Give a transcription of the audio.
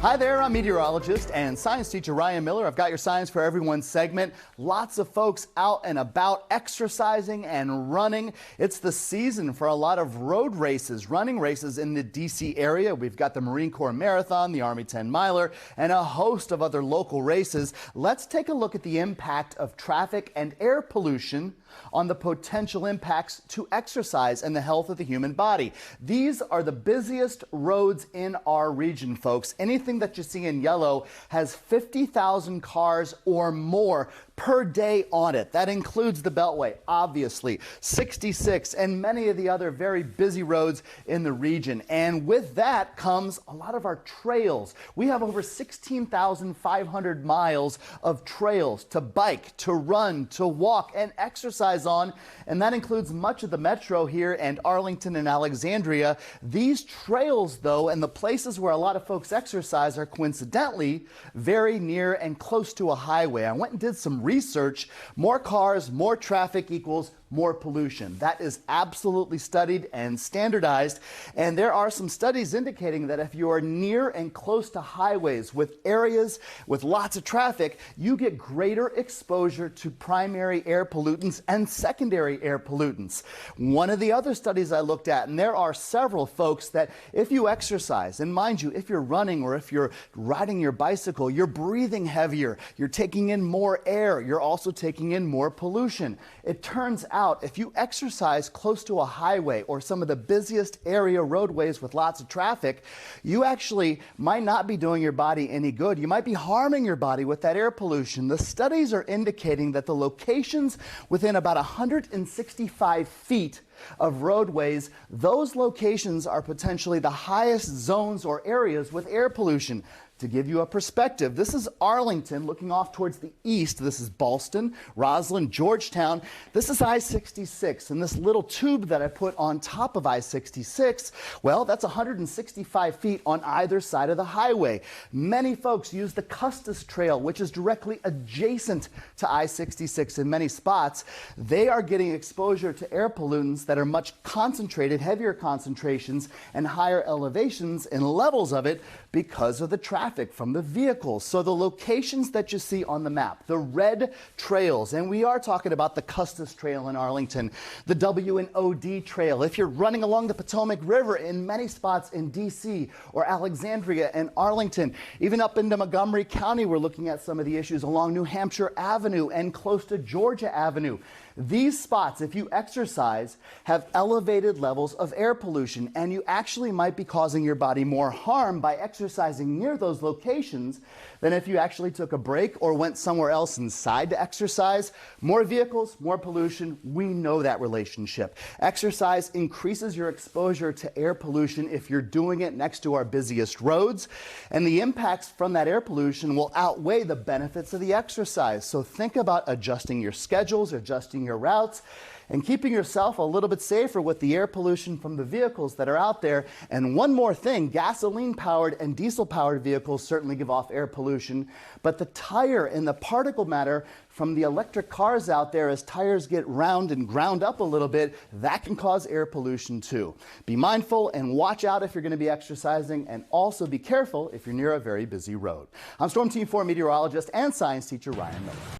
Hi there, I'm meteorologist and science teacher Ryan Miller. I've got your Science for Everyone segment. Lots of folks out and about exercising and running. It's the season for a lot of road races, running races in the DC area. We've got the Marine Corps Marathon, the Army 10 miler, and a host of other local races. Let's take a look at the impact of traffic and air pollution on the potential impacts to exercise and the health of the human body. These are the busiest roads in our region, folks. Anything that you see in yellow has 50,000 cars or more per day on it. That includes the Beltway, obviously, 66, and many of the other very busy roads in the region. And with that comes a lot of our trails. We have over 16,500 miles of trails to bike, to run, to walk, and exercise on, and that includes much of the metro here and Arlington and Alexandria. These trails, though, and the places where a lot of folks exercise are coincidentally very near and close to a highway. I went and did some research. More cars, more traffic equals more pollution. That is absolutely studied and standardized. And there are some studies indicating that if you are near and close to highways with areas with lots of traffic, you get greater exposure to primary air pollutants and secondary air pollutants. One of the other studies I looked at, and there are several folks, that if you exercise, and mind you, if you're running or if you're riding your bicycle, you're breathing heavier, you're taking in more air, you're also taking in more pollution. It turns out if you exercise close to a highway or some of the busiest area roadways with lots of traffic, you actually might not be doing your body any good. You might be harming your body with that air pollution. The studies are indicating that the locations within about 165 feet of roadways, those locations are potentially the highest zones or areas with air pollution. To give you a perspective, this is Arlington looking off towards the east. This is Ballston, Roslyn, Georgetown. This is I-66, and this little tube that I put on top of I-66, well, that's 165 feet on either side of the highway. Many folks use the Custis Trail, which is directly adjacent to I-66 in many spots. They are getting exposure to air pollutants that are much concentrated, heavier concentrations, and higher elevations and levels of it because of the traffic from the vehicles. So the locations that you see on the map, the red trails, and we are talking about the Custis Trail in Arlington, the W&OD Trail. If you're running along the Potomac River in many spots in DC or Alexandria and Arlington, even up into Montgomery County, we're looking at some of the issues along New Hampshire Avenue and close to Georgia Avenue. These spots, if you exercise, have elevated levels of air pollution, and you actually might be causing your body more harm by exercising near those locations than if you actually took a break or went somewhere else inside to exercise. More vehicles, more pollution. We know that relationship. Exercise increases your exposure to air pollution if you're doing it next to our busiest roads, and the impacts from that air pollution will outweigh the benefits of the exercise. So think about adjusting your schedules, adjusting your routes, and keeping yourself a little bit safer with the air pollution from the vehicles that are out there. And one more thing, gasoline-powered and diesel-powered vehicles certainly give off air pollution, but the tire and the particle matter from the electric cars out there, as tires get round and ground up a little bit, that can cause air pollution too. Be mindful and watch out if you're going to be exercising, and also be careful if you're near a very busy road. I'm Storm Team 4 meteorologist and science teacher Ryan Miller.